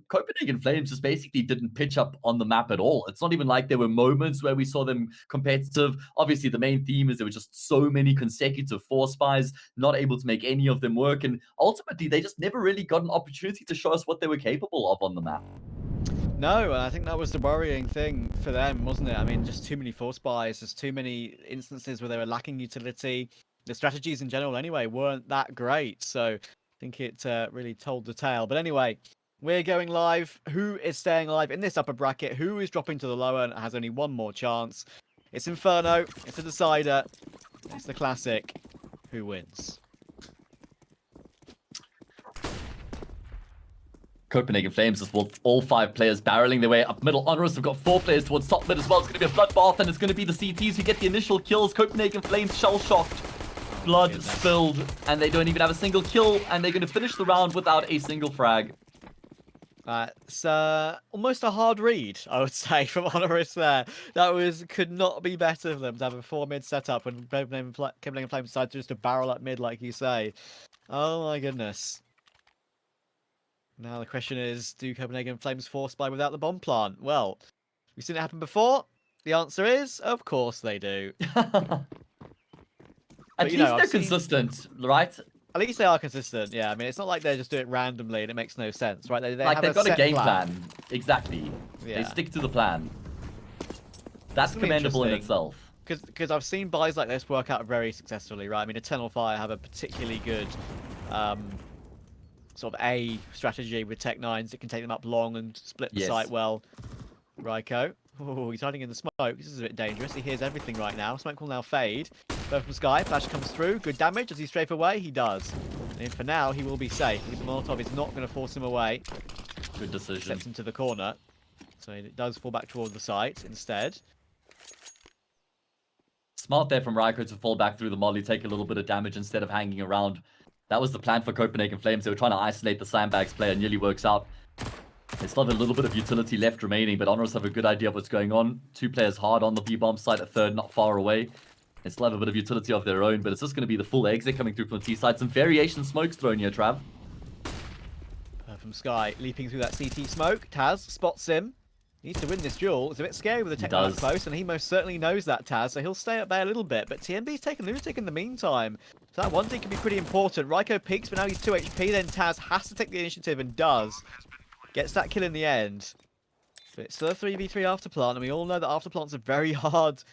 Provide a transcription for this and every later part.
Copenhagen Flames just basically didn't pitch up on the map at all. It's not even like there were moments where we saw them competitive. Obviously, the main theme is there were just so many consecutive force buys, not able to make any of them work. And ultimately, they just never really got an opportunity to show us what they were capable of on the map. No, and I think that was the worrying thing for them, wasn't it? I mean, just too many force buys, just too many instances where they were lacking utility. The strategies in general, anyway, weren't that great. So I think it really told the tale. But anyway, we're going live. Who is staying alive in this upper bracket? Who is dropping to the lower and has only one more chance? It's Inferno. It's a decider. It's the classic. Who wins? Copenhagen Flames as well, all 5 players barreling their way up middle. HONORIS have got 4 players towards top mid as well. It's going to be a bloodbath, and it's going to be the CTs who get the initial kills. Copenhagen Flames shell-shocked, blood spilled, and they don't even have a single kill, and they're going to finish the round without a single frag. It's almost a hard read, I would say, from HONORIS there. That could not be better for them to have a 4 mid setup when Copenhagen Flames decided just to barrel up mid, like you say. Oh my goodness. Now the question is, do Copenhagen Flames force buy without the bomb plant? Well, we've seen it happen before. The answer is, of course they do. At least they're consistent, right? At least they are consistent, yeah. I mean, it's not like they just do it randomly and it makes no sense, right? They've got a game plan. Exactly. Yeah. They stick to the plan. That's commendable in itself. Because I've seen buys like this work out very successfully, right? I mean, Eternal Fire have a particularly good sort of A strategy with Tech 9s that can take them up long and split the site well. Ryko. Oh, he's hiding in the smoke. This is a bit dangerous. He hears everything right now. Smoke will now fade. Go from Sky. Flash comes through. Good damage. Does he strafe away? He does. And for now, he will be safe because Molotov is not going to force him away. Good decision. Steps into the corner. So it does fall back toward the site instead. Smart there from Ryko to fall back through the molly, take a little bit of damage instead of hanging around. That was the plan for Copenhagen Flames. They were trying to isolate the Sandbags player. Nearly works out. They still have a little bit of utility left remaining, but HONORIS have a good idea of what's going on. 2 players hard on the B-bomb site, a third not far away. They still have a bit of utility of their own, but it's just going to be the full exit coming through from the T side. Some variation smokes thrown here, Trav. From Sky, leaping through that CT smoke. Taz spots him. Needs to win this duel. It's a bit scary with the tech up close, and he most certainly knows that, Taz, so he'll stay up there a little bit. But TNB's taken Lunatic in the meantime. So that one thing can be pretty important. Ryko peeks, but now he's 2 HP. Then Taz has to take the initiative and does. Gets that kill in the end. But it's still a 3v3 afterplant, and we all know that afterplants are very hard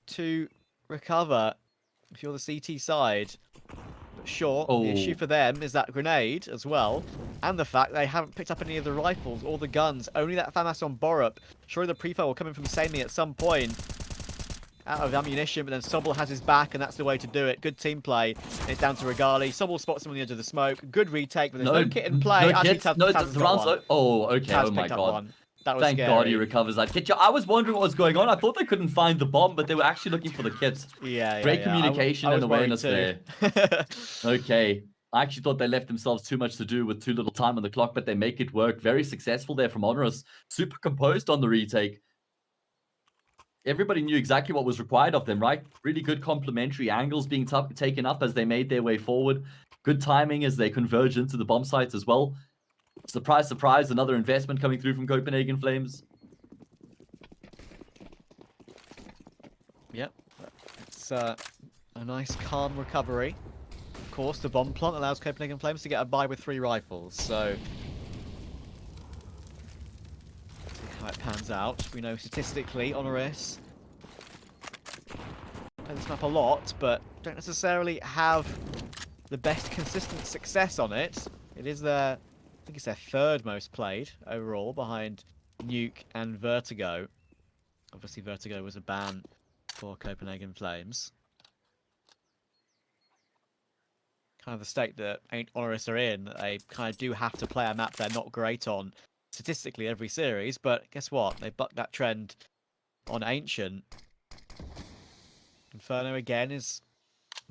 to recover if you're the CT side. But sure, the issue for them is that grenade as well, and the fact they haven't picked up any of the rifles or the guns. Only that FAMAS on Borup. Surely the pre-fire will come in from Samey at some point. Out of ammunition, but then Sobel has his back, and that's the way to do it. Good team play. And it's down to Regali. Sobel spots him on the edge of the smoke. Good retake, but there's no kit in play. No kit. No, the round's okay. Taz oh my god. That was Thank scary. God he recovers that kit. I was wondering what was going on. I thought they couldn't find the bomb, but they were actually looking for the kit. Great communication and awareness there. Okay. I actually thought they left themselves too much to do with too little time on the clock, but they make it work. Very successful there from HONORIS. Super composed on the retake. Everybody knew exactly what was required of them, right? Really good complementary angles being taken up as they made their way forward. Good timing as they converge into the bomb sites as well. Surprise, surprise, another investment coming through from Copenhagen Flames. Yep. It's a nice, calm recovery. Of course, the bomb plant allows Copenhagen Flames to get a buy with 3 rifles, so... see how it pans out. We know statistically, HONORIS play this map a lot, but don't necessarily have the best consistent success on it. It is their, I think it's their 3rd most played overall, behind Nuke and Vertigo. Obviously, Vertigo was a ban for Copenhagen Flames. Kind of the state that HONORIS are in. They kind of do have to play a map they're not great on statistically every series, but guess what? They bucked that trend on Ancient. Inferno again is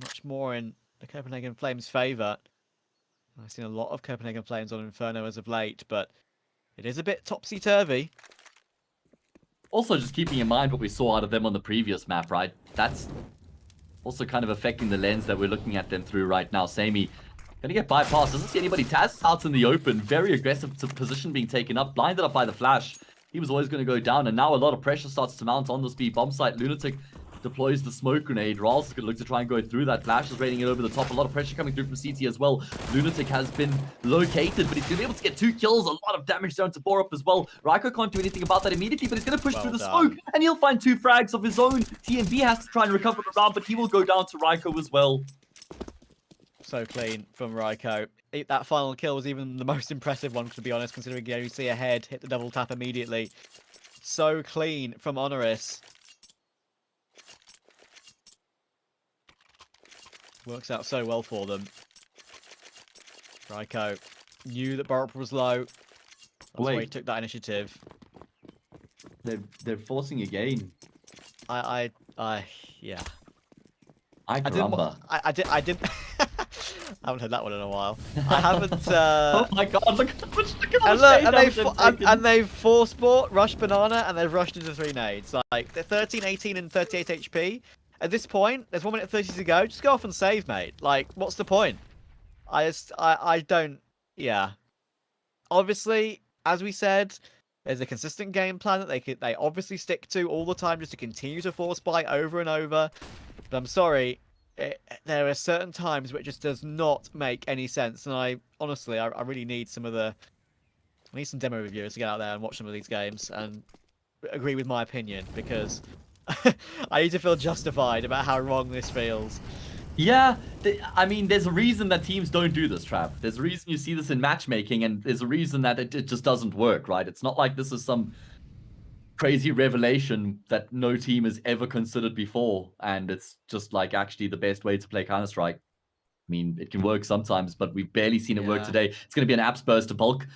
much more in the Copenhagen Flames' favour. I've seen a lot of Copenhagen Flames on Inferno as of late, but it is a bit topsy-turvy. Also, just keeping in mind what we saw out of them on the previous map, right? That's also kind of affecting the lens that we're looking at them through right now. Samey Gonna get bypassed. Doesn't see anybody. Taz out in the open. Very aggressive position being taken up. Blinded up by the flash. He was always going to go down. And now a lot of pressure starts to mount on this B bomb site. Lunatic deploys the smoke grenade. Rals is going to look to try and go through that. Flash is raining it over the top. A lot of pressure coming through from CT as well. Lunatic has been located, but he's going to be able to get 2 kills. A lot of damage down to Bore up as well. Raiko can't do anything about that immediately, but he's going to push through the smoke. And he'll find 2 frags of his own. TNB has to try and recover the round, but he will go down to Raiko as well. So clean from Raiko. That final kill was even the most impressive one, to be honest, considering you see a head hit the double tap immediately. So clean from HONORIS. Works out so well for them. Raiko knew that Borup was low. That's why he took that initiative. They're forcing again. Yeah. I didn't. I haven't heard that one in a while. I haven't. Oh my god! Look at and they've force bought, rushed banana, and they've rushed into 3 nades. Like they're 13, 18, and 38 HP. At this point, there's 1 minute 30 to go. Just go off and save, mate. Like, what's the point? I don't. Yeah. Obviously, as we said, there's a consistent game plan that they obviously stick to all the time, just to continue to force buy over and over. But I'm sorry. There are certain times where it just does not make any sense, and I really need some demo reviewers to get out there and watch some of these games and agree with my opinion, because I need to feel justified about how wrong this feels. Yeah, I mean, there's a reason that teams don't do this, Trav. There's a reason you see this in matchmaking, and there's a reason that it just doesn't work, right? It's not like this is some crazy revelation that no team has ever considered before, and it's just like actually the best way to play Counter-Strike. I mean, it can work sometimes, but we've barely seen it work today. It's going to be an apps burst, a bulk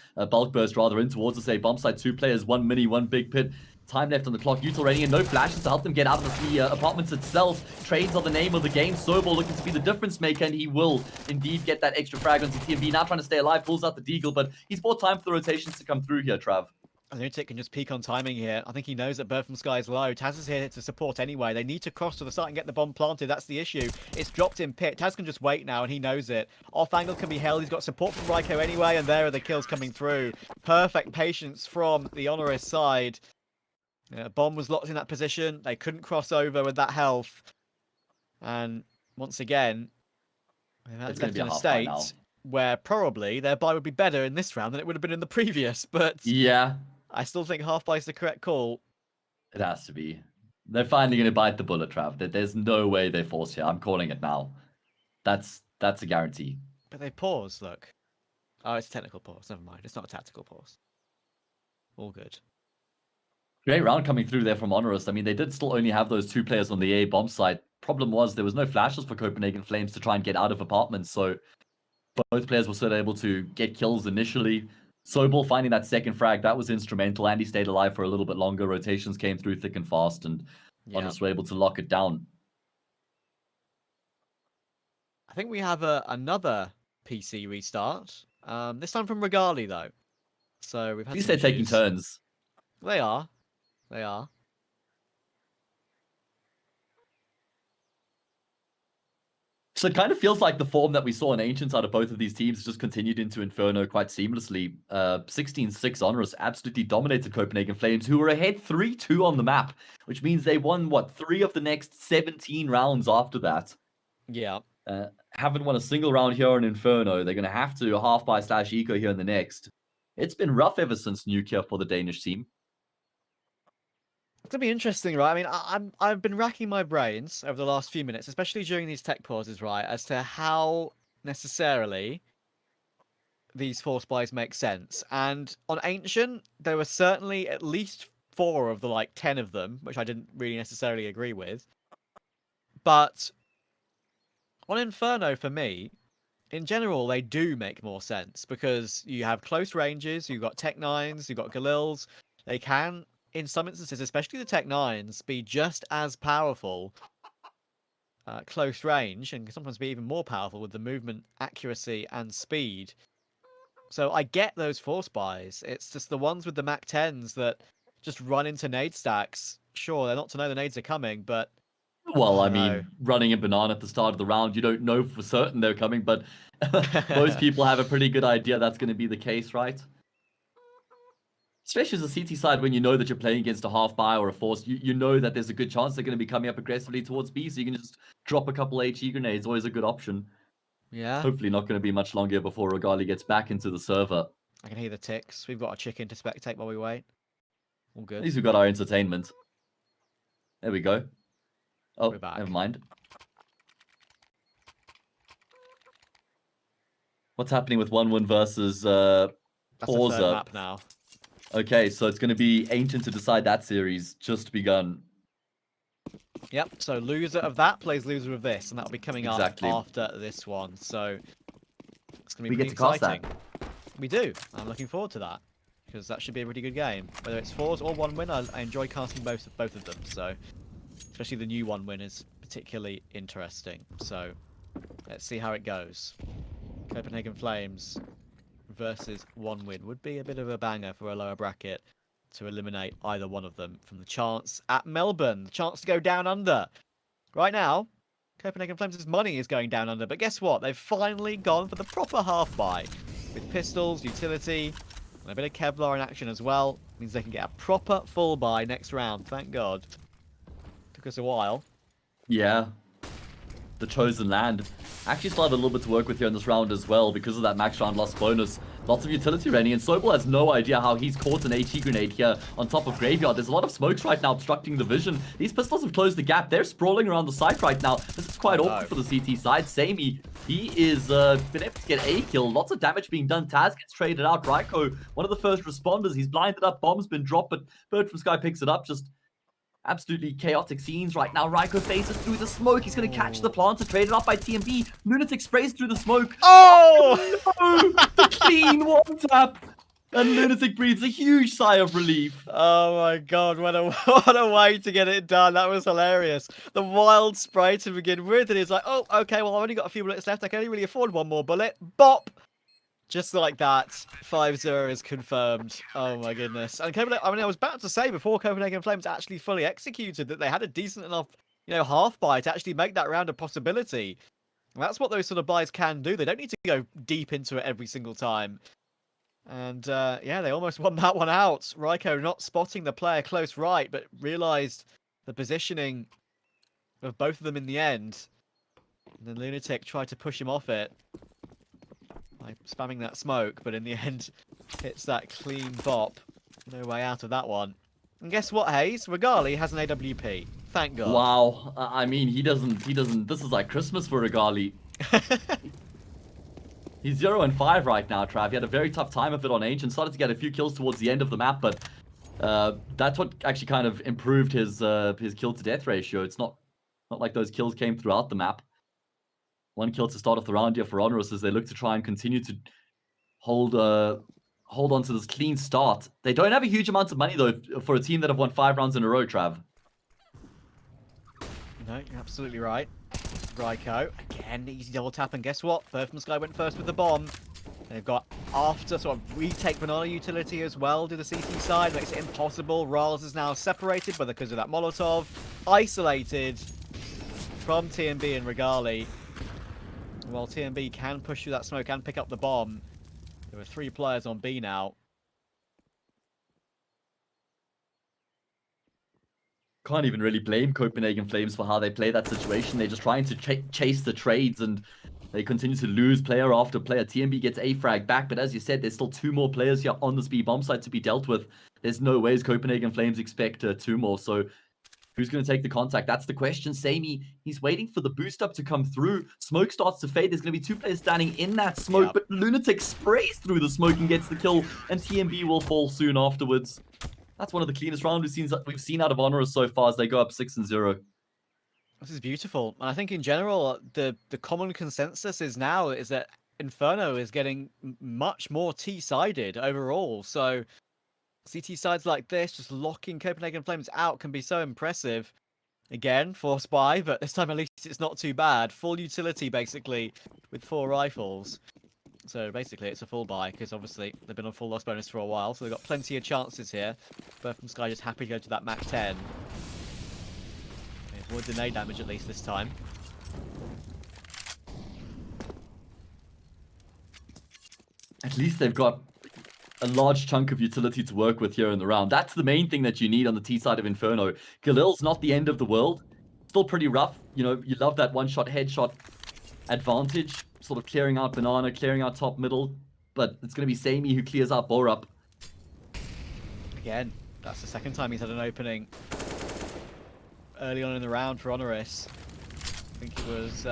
burst rather, in towards us. A bomb site, 2 players, 1 mini, 1 big pit. Time left on the clock. Util ready, and no flashes to help them get out of the apartments itself. Trades are the name of the game. Sobol looking to be the difference maker, and he will indeed get that extra frag onto TMB. Now trying to stay alive, pulls out the deagle, but he's bought time for the rotations to come through here, Trav. Lunatic can just peek on timing here. I think he knows that Bird from Sky is low. Taz is here to support anyway. They need to cross to the site and get the bomb planted. That's the issue. It's dropped in pit. Taz can just wait now, and he knows it. Off angle can be held. He's got support from Raiko anyway, and there are the kills coming through. Perfect patience from the HONORIS side. Bomb was locked in that position. They couldn't cross over with that health. And once again, that's left in a state where probably their buy would be better in this round than it would have been in the previous. But yeah, I still think half buy is the correct call. It has to be. They're finally going to bite the bullet, Trav. There's no way they force here. I'm calling it now. That's a guarantee. But they pause, look. Oh, it's a technical pause. Never mind. It's not a tactical pause. All good. Great round coming through there from HONORIS. I mean, they did still only have those 2 players on the A bomb site. Problem was there was no flashes for Copenhagen Flames to try and get out of apartments, so both players were still able to get kills initially. Sobol finding that second frag, that was instrumental. Andy stayed alive for a little bit longer. Rotations came through thick and fast, and HONORIS were able to lock it down. I think we have another PC restart. This time from Regali, though. So we've had. At least they're taking turns. They are. They are. So it kind of feels like the form that we saw in Ancients out of both of these teams just continued into Inferno quite seamlessly. 16-6 HONORIS absolutely dominated Copenhagen Flames, who were ahead 3-2 on the map, which means they won, 3 of the next 17 rounds after that. Yeah. Haven't won a single round here in Inferno. They're going to have to half buy / eco here in the next. It's been rough ever since Nuke for the Danish team. It's going to be interesting, right? I mean, I've been racking my brains over the last few minutes, especially during these tech pauses, right, as to how necessarily these force buys make sense. And on Ancient, there were certainly at least 4 of the 10 of them, which I didn't really necessarily agree with. But on Inferno, for me, in general, they do make more sense because you have close ranges, you've got Tech 9s, you've got Galils. They can, in some instances, especially the Tech 9s, be just as powerful close range, and can sometimes be even more powerful with the movement, accuracy, and speed. So I get those force buys. It's just the ones with the Mac 10s that just run into nade stacks. Sure, they're not to know the nades are coming, but Well, I mean, running a banana at the start of the round, you don't know for certain they're coming, but most people have a pretty good idea that's going to be the case, right? Especially as a CT side, when you know that you're playing against a half buy or a force, you know that there's a good chance they're going to be coming up aggressively towards B, so you can just drop a couple HE grenades. Always a good option. Yeah. Hopefully not going to be much longer before Regali gets back into the server. I can hear the ticks. We've got a chicken to spectate while we wait. All good. At least we've got our entertainment. There we go. Oh, We're back. Never mind. What's happening with 1-1 versus That's the Orza? third map now. Okay, so it's going to be Ancient to decide that series. Just begun. Yep, so loser of that plays loser of this, and that'll be coming up Exactly. after this one. So it's going to be We pretty get to cast exciting. that. We do. I'm looking forward to that, because that should be a really good game. Whether it's 4s or 1-win, I enjoy casting both of them. So especially the new 1-win is particularly interesting. So let's see how it goes. Copenhagen Flames versus 1-win would be a bit of a banger for a lower bracket to eliminate either one of them from the chance at Melbourne. The chance to go down under. Right now, Copenhagen Flames' money is going down under, but guess what? They've finally gone for the proper half buy. With pistols, utility, and a bit of Kevlar in action as well. Means they can get a proper full buy next round, thank God. Took us a while. Yeah. The chosen land. Actually still have a little bit to work with here in this round as well because of that max round loss bonus. Lots of utility ready, and Sobel has no idea how he's caught an HE grenade here on top of Graveyard. There's a lot of smokes right now obstructing the vision. These pistols have closed the gap. They're sprawling around the site right now. This is quite awkward for the CT side. Samey, he is been able to get a kill. Lots of damage being done. Taz gets traded out. Raiko, one of the first responders. He's blinded up. Bomb's been dropped, but Bird from Sky picks it up. Just absolutely chaotic scenes right now. Raiko faces through the smoke. He's going to catch the planter, traded up by TMB. Lunatic sprays through the smoke. Oh! No! The clean one tap. And Lunatic breathes a huge sigh of relief. Oh my God, what a way to get it done. That was hilarious. The wild spray to begin with, and he's like, oh, okay, well, I've only got a few bullets left. I can only really afford one more bullet. Bop! Just like that, 5-0 is confirmed. Oh my goodness. And Copenhagen, I mean, I was about to say before Copenhagen Flames actually fully executed that they had a decent enough, half buy to actually make that round a possibility. And that's what those sort of buys can do. They don't need to go deep into it every single time. And yeah, they almost won that one out. Raiko not spotting the player close right, but realized the positioning of both of them in the end. And then Lunatic tried to push him off it by spamming that smoke, but in the end, hits that clean bop. No way out of that one. And guess what, Hayes? Regali has an AWP. Thank God. Wow. I mean, he doesn't. This is like Christmas for Regali. He's 0-5 right now, Trav. He had a very tough time of it on Ancient. Started to get a few kills towards the end of the map, but that's what actually kind of improved his kill to death ratio. It's not like those kills came throughout the map. One kill to start off the round here for HONORIS as they look to try and continue to hold on to this clean start. They don't have a huge amount of money, though, for a team that have won 5 rounds in a row, Trav. No, you're absolutely right. Raiko, again, easy double tap, and guess what? Bird from Sky went first with the bomb. They've got after sort of retake banana utility as well to the CT side, makes it impossible. Riles is now separated because of that Molotov, isolated from TMB and Regali. While TMB can push through that smoke and pick up the bomb, there are 3 players on B now. Can't even really blame Copenhagen Flames for how they play that situation. They're just trying to chase the trades, and they continue to lose player after player. TMB gets a frag back, but as you said, there's still 2 more players here on this B bomb site to be dealt with. There's no ways Copenhagen Flames expect 2 more, so who's going to take the contact? That's the question. Samey, he's waiting for the boost up to come through. Smoke starts to fade. There's going to be 2 players standing in that smoke, but Lunatic sprays through the smoke and gets the kill, and TMB will fall soon afterwards. That's one of the cleanest rounds we've seen out of HONORIS so far as they go up 6-0. This is beautiful. And I think in general, the common consensus is that Inferno is getting much more T-sided overall. So CT sides like this, just locking Copenhagen Flames out, can be so impressive. Again, force buy, but this time at least it's not too bad. Full utility, basically, with 4 rifles. So basically it's a full buy, because obviously they've been on full loss bonus for a while, so they've got plenty of chances here. Bird from Sky just happy to go to that Mac 10. They've avoid the nade damage at least this time. At least they've got a large chunk of utility to work with here in the round. That's the main thing that you need on the T side of Inferno. Galil's not the end of the world. Still pretty rough. You know, you love that one-shot headshot advantage, sort of clearing out Banana, clearing out top middle, but it's going to be Samey who clears out Borup. Again, that's the second time he's had an opening early on in the round for HONORIS. I think it was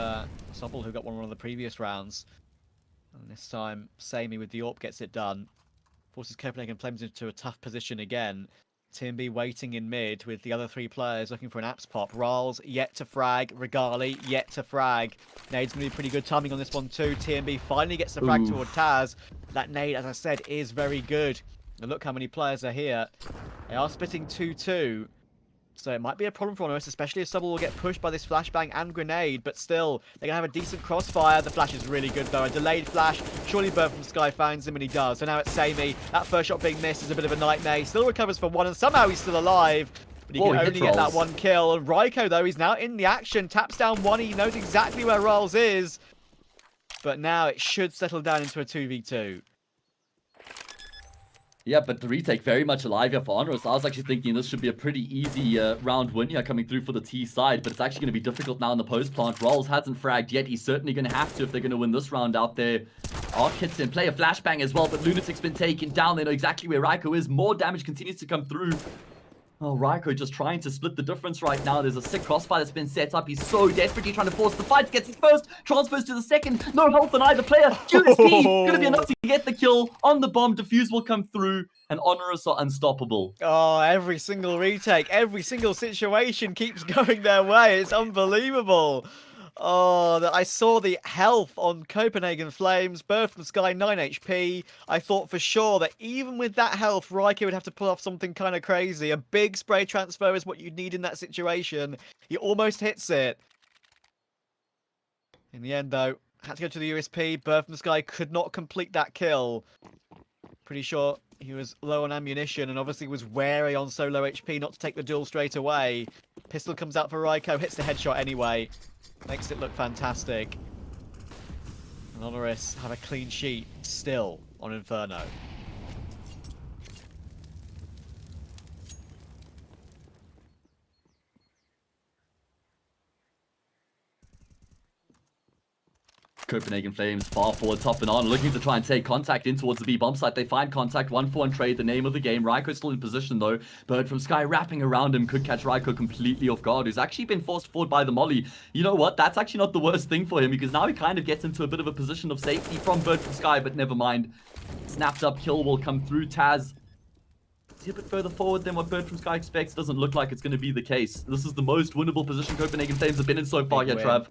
Sobble who got one of the previous rounds. And this time, Samey with the AWP gets it done. Forces Copenhagen Flames into a tough position again. TMB waiting in mid with the other three players looking for an apps pop. Ral's yet to frag. Regali yet to frag. Nade's going to be pretty good timing on this one too. TMB finally gets the frag toward Taz. That nade, as I said, is very good. And look how many players are here. They are splitting 2-2. So it might be a problem for HONORIS, especially if Sobble will get pushed by this flashbang and grenade. But still, they're going to have a decent crossfire. The flash is really good, though. A delayed flash. Surely Bird from Sky finds him, and he does. So now it's Samey. That first shot being missed is a bit of a nightmare. He still recovers for one, and somehow he's still alive. But he can only get that one kill. And Raiko, though, he's now in the action. Taps down one. He knows exactly where Ral's is. But now it should settle down into a 2v2. Yeah, but the retake very much alive here for HONORIS. I was actually thinking this should be a pretty easy round win here coming through for the T side, but it's actually going to be difficult now in the post plant. Rolls hasn't fragged yet. He's certainly going to have to if they're going to win this round out there. Arc hits in play a flashbang as well, but Lunatic's been taken down. They know exactly where Raiko is. More damage continues to come through. Oh, Raiko just trying to split the difference right now. There's a sick crossfire that's been set up. He's so desperately trying to force the fight. Gets his first, transfers to the second. No health on either player. USP going to be enough to get the kill on the bomb. Defuse will come through, and HONORIS are unstoppable. Oh, every single retake, every single situation keeps going their way. It's unbelievable. Oh, I saw the health on Copenhagen Flames. Bird from Sky, 9 HP. I thought for sure that even with that health, Raiko would have to pull off something kind of crazy. A big spray transfer is what you need in that situation. He almost hits it. In the end, though, had to go to the USP. Bird from Sky could not complete that kill. Pretty sure he was low on ammunition and obviously was wary on so low HP not to take the duel straight away. Pistol comes out for Raiko, hits the headshot anyway. Makes it look fantastic. And HONORIS have a clean sheet still on Inferno. Copenhagen Flames far forward, top and on, looking to try and take contact in towards the B bomb site. They find contact, 1-4-1 trade, the name of the game. Raiko's still in position though. Bird from Sky wrapping around him could catch Raiko completely off guard, who's actually been forced forward by the molly. You know what? That's actually not the worst thing for him, because now he kind of gets into a bit of a position of safety from Bird from Sky, but never mind. Snapped up kill will come through. Taz, is he a bit further forward than what Bird from Sky expects? Doesn't look like it's going to be the case. This is the most winnable position Copenhagen Flames have been in so far here, Trav.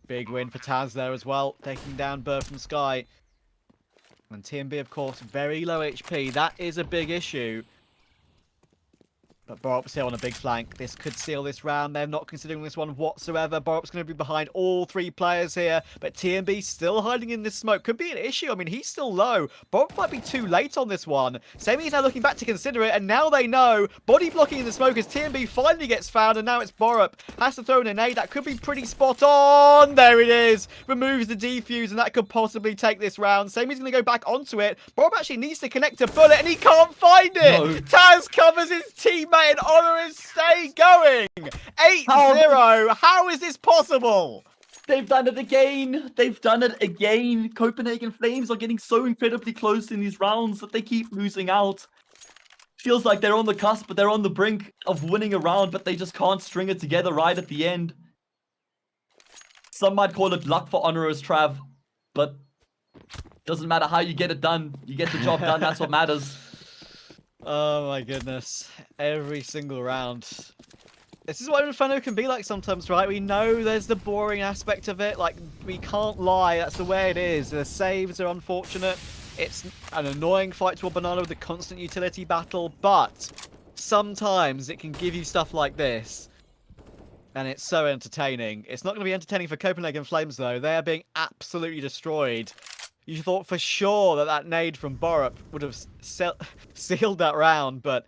Big win for Taz there as well, taking down Bird from Sky. And TMB, of course, very low HP. That is a big issue. But Borup's here on a big flank. This could seal this round. They're not considering this one whatsoever. Borup's going to be behind all three players here. But TMB still hiding in this smoke. Could be an issue. I mean, he's still low. Borup might be too late on this one. Samey's now looking back to consider it. And now they know. Body blocking in the smoke as TMB finally gets found. And now it's Borup. Has to throw in a nade. That could be pretty spot on. There it is. Removes the defuse. And that could possibly take this round. Samey's going to go back onto it. Borup actually needs to connect a bullet. And he can't find it. No. Taz covers his teammate. And HONORIS stay going. 8-0. How is this possible? They've done it again. They've done it again. Copenhagen Flames are getting so incredibly close in these rounds that they keep losing out. Feels like they're on the cusp, but they're on the brink of winning a round, but they just can't string it together right at the end. Some might call it luck for HONORIS, Trav, but doesn't matter how you get it done. You get the job done. That's what matters. Oh my goodness. Every single round. This is what Inferno can be like sometimes, right? We know there's the boring aspect of it. Like, we can't lie. That's the way it is. The saves are unfortunate. It's an annoying fight to a banana with a constant utility battle, but sometimes it can give you stuff like this. And it's so entertaining. It's not going to be entertaining for Copenhagen Flames, though. They are being absolutely destroyed. You thought for sure that that nade from Borup would have sealed that round, but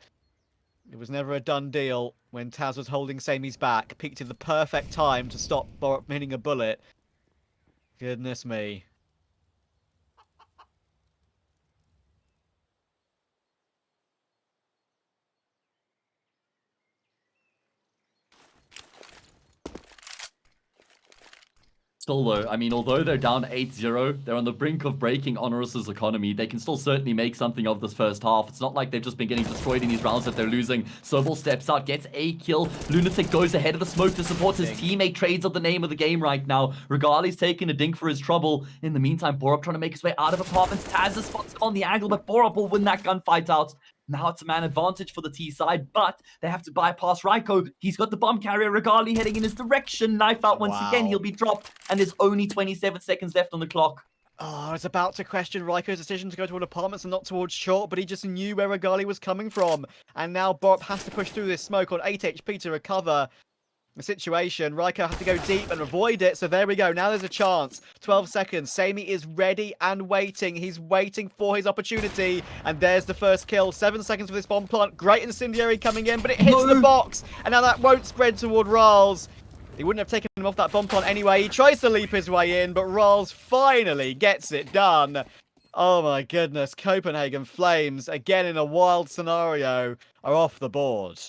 it was never a done deal. when Taz was holding Samy's back, peaked at the perfect time to stop Borup from hitting a bullet. Goodness me. Still though, I mean, although they're down 8-0, they're on the brink of breaking HONORIS' economy. They can still certainly make something of this first half. It's not like they've just been getting destroyed in these rounds that they're losing. Sobel steps out, gets a kill. Lunatic goes ahead of the smoke to support his teammate. Trades are the name of the game right now. Regali's taking a dink for his trouble. In the meantime, Borup trying to make his way out of apartments. Taz's spot's on the angle, but Borup will win that gunfight out. Now it's a man advantage for the T side, but they have to bypass Raiko. He's got the bomb carrier, Regali heading in his direction. Knife out once again, he'll be dropped, and there's only 27 seconds left on the clock. Oh, I was about to question Raiko's decision to go toward apartments and not towards short, but he just knew where Regali was coming from. And now Borup has to push through this smoke on 8 HP to recover the situation. Raiko has to go deep and avoid it, so there we go. Now there's a chance. 12 seconds. Sammy is ready and waiting. He's waiting for his opportunity, and there's the first kill. 7 seconds for this bomb plant. Great incendiary coming in, but it hits the box, and now that won't spread toward Rals. He wouldn't have taken him off that bomb plant anyway. He tries to leap his way in, but Rals finally gets it done. Oh my goodness. Copenhagen Flames, again in a wild scenario, are off the board.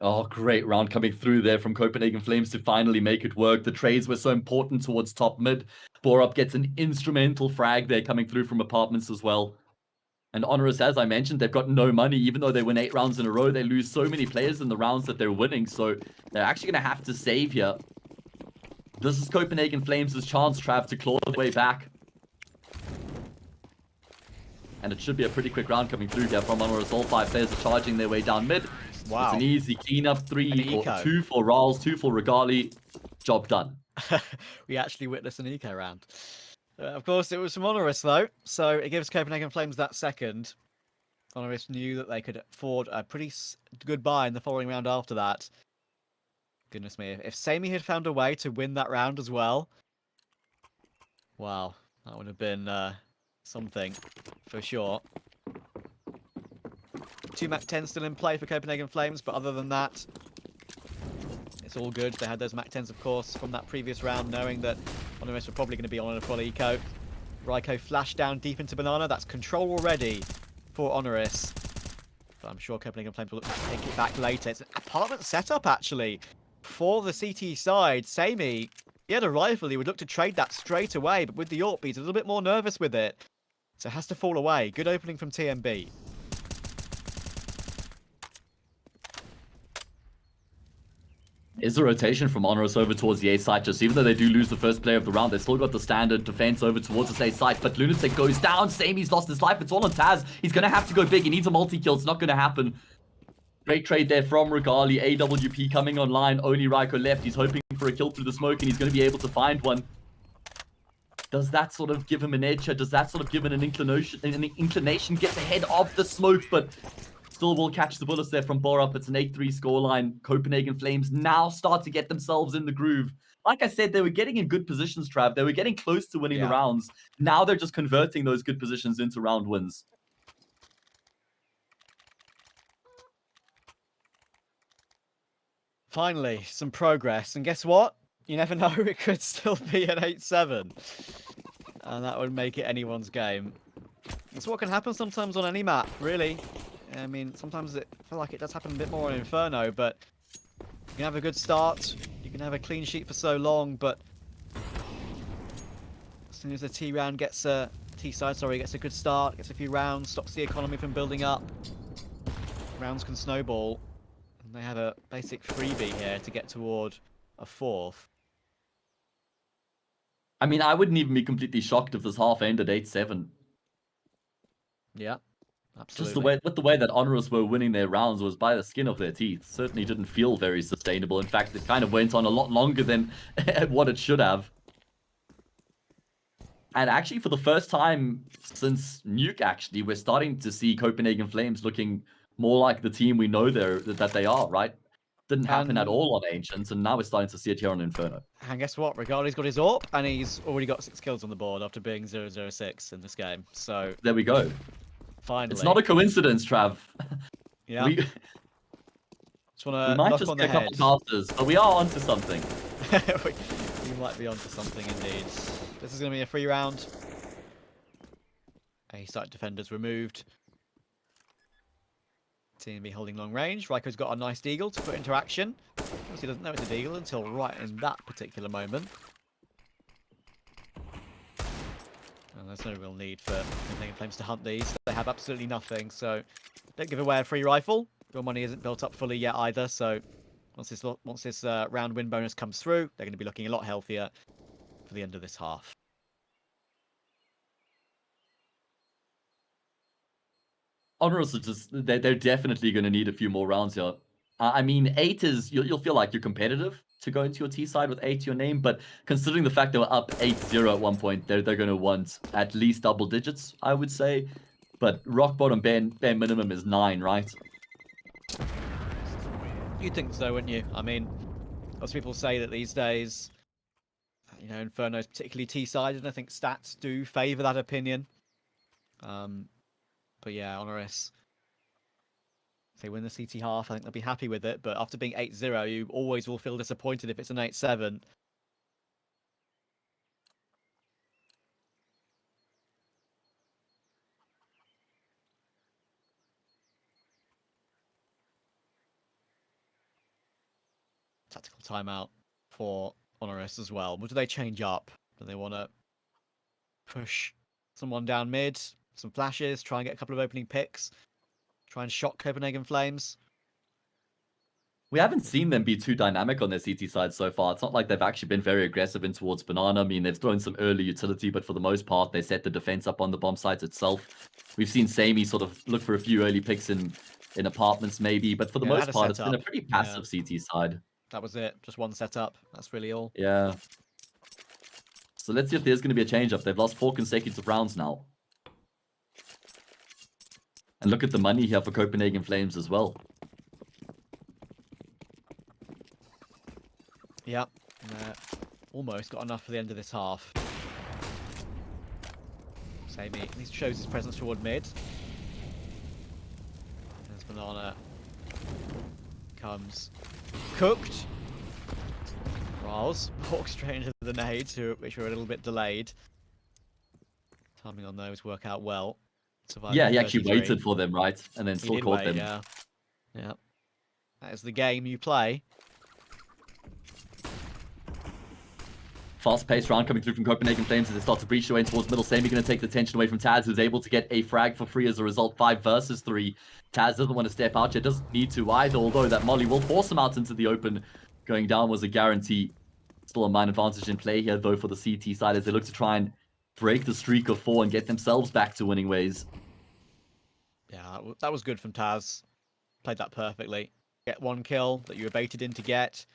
Oh, great round coming through there from Copenhagen Flames to finally make it work. The trades were so important towards top mid. Borup gets an instrumental frag there coming through from apartments as well. And HONORIS, as I mentioned, they've got no money. Even though they win 8 rounds in a row, they lose so many players in the rounds that they're winning. So they're actually going to have to save here. This is Copenhagen Flames' chance, Trav, to claw their way back. And it should be a pretty quick round coming through here from HONORIS. All 5 players are charging their way down mid. Wow. It's an easy cleanup. 2 for Rals, 2 for Regali. Job done. We actually witnessed an eco round. Of course, it was from HONORIS, though, so it gives Copenhagen Flames that second. HONORIS knew that they could afford a pretty good buy in the following round after that. Goodness me, if Sammy had found a way to win that round as well, wow, that would have been something for sure. 2 Mac 10 still in play for Copenhagen Flames, but other than that, it's all good. They had those Mac 10s, of course, from that previous round, knowing that HONORIS were probably going to be on a full eco. Raiko flashed down deep into Banana. That's control already for HONORIS. But I'm sure Copenhagen Flames will look to take it back later. It's an apartment setup, actually, for the CT side. Sammy, he had a rifle. He would look to trade that straight away, but with the AWP, he's a little bit more nervous with it. So it has to fall away. Good opening from TMB. Is a rotation from HONORIS over towards the A site. Just even though they do lose the first player of the round, they still got the standard defense over towards the A site. But Lunatic goes down. Samy's lost his life. It's all on Taz. He's going to have to go big. He needs a multi-kill. It's not going to happen. Great trade there from Regali. AWP coming online. Only Raiko left. He's hoping for a kill through the smoke, and he's going to be able to find one. Does that sort of give him an edge? Does that sort of give him an inclination? Gets ahead of the smoke, but still will catch the bullets there from Borup. It's an 8-3 scoreline. Copenhagen Flames now start to get themselves in the groove. Like I said, they were getting in good positions, Trav. They were getting close to winning the rounds. Now they're just converting those good positions into round wins. Finally, some progress. And guess what? You never know, it could still be an 8-7. And that would make it anyone's game. It's what can happen sometimes on any map, really. I mean, sometimes I feel like it does happen a bit more on Inferno, but you can have a good start, you can have a clean sheet for so long, but as soon as the T side gets a good start, gets a few rounds, stops the economy from building up, rounds can snowball, and they have a basic freebie here to get toward a 4th. I mean, I wouldn't even be completely shocked if this half ended 8-7. Yeah. Absolutely. Just the way that HONORIS were winning their rounds was by the skin of their teeth. Certainly didn't feel very sustainable. In fact, it kind of went on a lot longer than what it should have. And actually, for the first time since Nuke, actually, we're starting to see Copenhagen Flames looking more like the team we know that they are, right? Didn't happen at all on Ancients, and now we're starting to see it here on Inferno. And guess what? Regali's got his AWP, and he's already got 6 kills on the board after being 0-0-6 in this game. So there we go. Finally. It's not a coincidence, Trav. Yeah. Just want to We might knock just on get the a head. couple passes, but we are onto something. we might be onto something indeed. This is going to be a free round. A site defenders removed. TNB holding long range. Ryko's got a nice deagle to put into action. Obviously doesn't know it's a deagle until right in that particular moment. And there's no real need for Copenhagen Flames to hunt these. They have absolutely nothing, so don't give away a free rifle. Your money isn't built up fully yet either, so once this round win bonus comes through, they're going to be looking a lot healthier for the end of this half. HONORIS are just, they're definitely going to need a few more rounds here. I mean, 8 is, you'll feel like you're competitive to go into your T side with 8 to your name, but considering the fact they were up 8-0 at one point, they're going to want at least double digits, I would say. But rock bottom bare minimum is 9, right? You'd think so, wouldn't you? I mean, lots of people say that these days, you know, Inferno is particularly T-sided, and I think stats do favour that opinion. But yeah, HONORIS, if they win the CT half, I think they'll be happy with it. But after being 8-0, you always will feel disappointed if it's an 8-7. Tactical timeout for HONORIS as well. What do they change up? Do they want to push someone down mid, some flashes, try and get a couple of opening picks, try and shock Copenhagen Flames? We haven't seen them be too dynamic on their CT side so far. It's not like they've actually been very aggressive in towards Banana. I mean, they've thrown some early utility, but for the most part, they set the defense up on the bomb site itself. We've seen Samey sort of look for a few early picks in apartments maybe, but for the most part, it's been a pretty passive CT side. That was it. Just one setup. That's really all. Yeah. So let's see if there's going to be a change-up. They've lost 4 consecutive rounds now. And look at the money here for Copenhagen Flames as well. Yep. Almost got enough for the end of this half. Samey at least shows his presence toward mid. There's Banana. Comes cooked. Riles walks straight into the nades, which were a little bit delayed. Timing on those work out well. Yeah, he actually waited for them, right? And then still caught them. Yeah. Yeah. That is the game you play. Fast-paced round coming through from Copenhagen Flames as they start to breach their way towards middle. Samey going to take the tension away from Taz, who's able to get a frag for free as a result. 5 versus 3. Taz doesn't want to step out yet, doesn't need to either, although that molly will force him out into the open. Going down was a guarantee. Still a mine advantage in play here, though, for the CT side as they look to try and break the streak of 4 and get themselves back to winning ways. Yeah, that was good from Taz. Played that perfectly. Get 1 kill that you were baited in to get,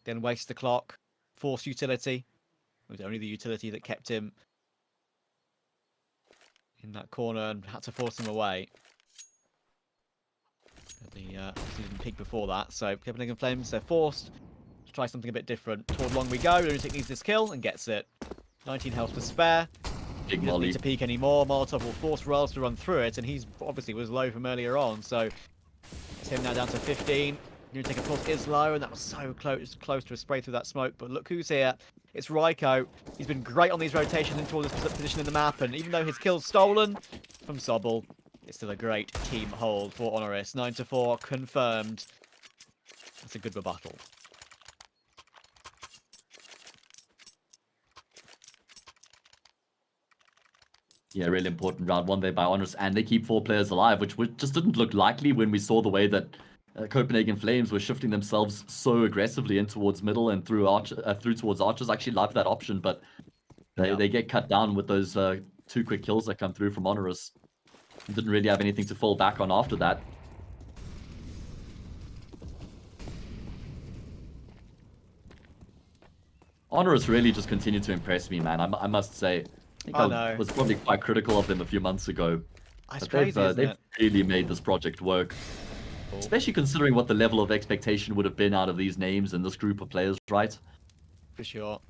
then waste the clock. Force utility. It was only the utility that kept him in that corner and had to force him away. He didn't peek before that, so Copenhagen Flames, they're forced to try something a bit different. Toward long we go. Lunatic needs this kill and gets it. 19 health to spare. Big he doesn't need to peek anymore. Molotov will force Riles to run through it, and he's obviously was low from earlier on, so it's him now down to 15. Lunatic, of course, is low, and that was so close to a spray through that smoke. But look who's here. It's Ryko. He's been great on these rotations into this position in the map, and even though his kill's stolen from Sobel, it's still a great team hold for HONORIS. 9-4 confirmed. That's a good rebuttal. Yeah, really important round 1 there by HONORIS, and they keep 4 players alive, which just didn't look likely when we saw the way that Copenhagen Flames were shifting themselves so aggressively in towards middle and through towards archers. I actually love that option, but they get cut down with those 2 quick kills that come through from HONORIS. Didn't really have anything to fall back on after that. HONORIS really just continued to impress me, man. I must say. I was probably quite critical of them a few months ago. It's crazy, they've really made this project work. Especially considering what the level of expectation would have been out of these names and this group of players, right? For sure.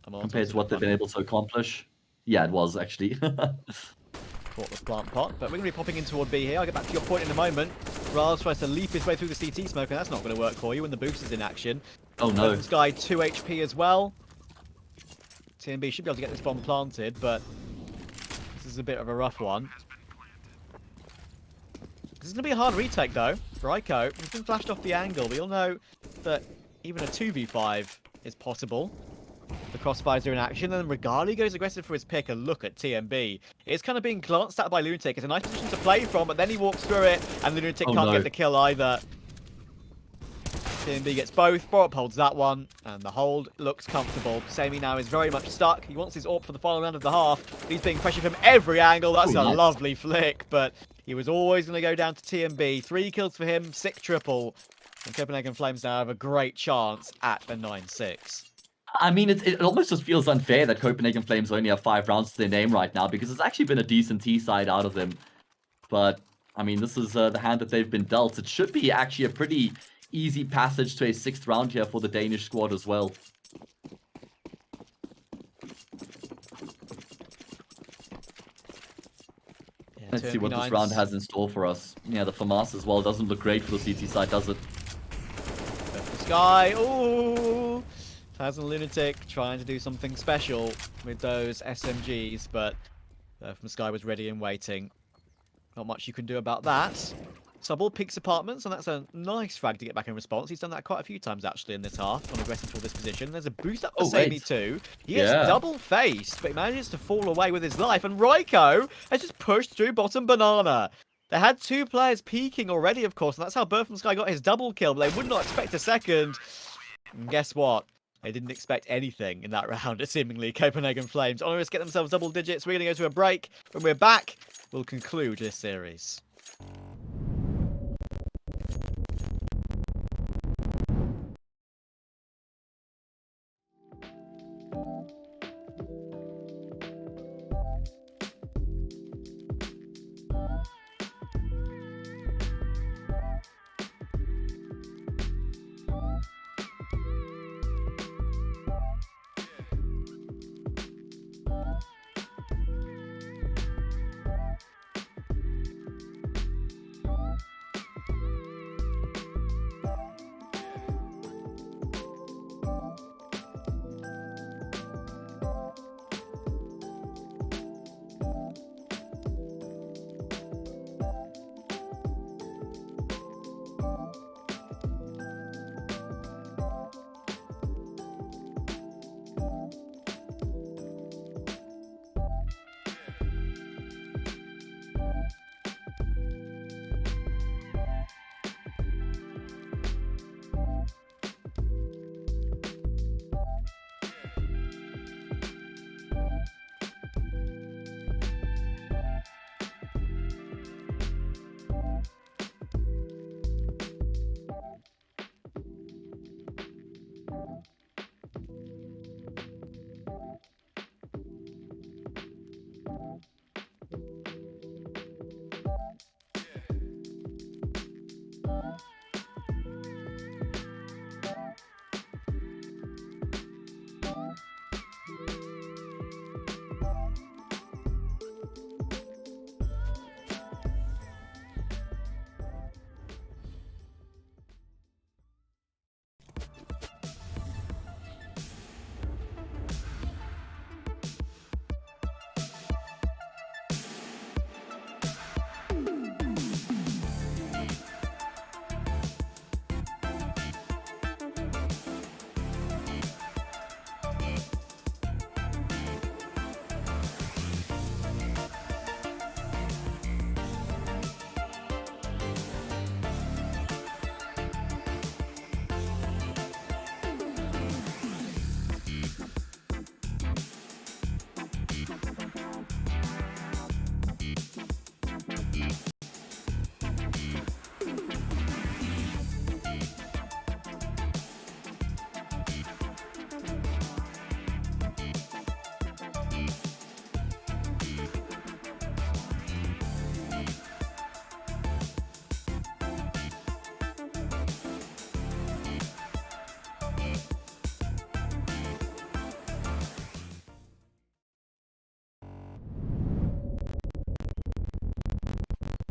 Compared to what they've been able to accomplish. Yeah, it was, actually. Caught the plant pot, but we're going to be popping in toward B here. I'll get back to your point in a moment. Raz tries to leap his way through the CT smoke, and that's not going to work for you when the boost is in action. Oh no. Sky 2 HP as well. TNB should be able to get this bomb planted, but this is a bit of a rough one. This is going to be a hard retake, though. Ryko, he's been flashed off the angle, but you'll know that even a 2v5 is possible. The crossfires are in action, and then Regali goes aggressive for his pick, and look at TNB. It's kind of being glanced at by Lunatic. It's a nice position to play from, but then he walks through it, and Lunatic can't get the kill either. TNB gets both. Borup holds that one, and the hold looks comfortable. Sammy now is very much stuck. He wants his AWP for the final round of the half. He's being pressured from every angle. That's a lovely flick, but he was always going to go down to TNB. 3 kills for him, 6 triple. And Copenhagen Flames now have a great chance at a 9-6. I mean, it almost just feels unfair that Copenhagen Flames only have 5 rounds to their name right now, because it's actually been a decent T-side out of them. But, I mean, this is the hand that they've been dealt. It should be actually a pretty easy passage to a 6th round here for the Danish squad as well. Yeah, let's see what this round has in store for us. Yeah, the FAMAS as well doesn't look great for the CT side, does it? Sky, ooh! Taz and Lunatic trying to do something special with those SMGs, but from Sky was ready and waiting. Not much you can do about that. Subble peeks apartments, and that's a nice frag to get back in response. He's done that quite a few times, actually, in this half, on aggressive for this position. There's a boost up for Sammy too. He gets double-faced, but he manages to fall away with his life, and Ryko has just pushed through bottom banana. They had 2 players peeking already, of course, and that's how Birth from Sky got his double kill, but they would not expect a second. And guess what? They didn't expect anything in that round, seemingly. Copenhagen Flames. HONORIS get themselves double digits. We're going to go to a break. When we're back, we'll conclude this series.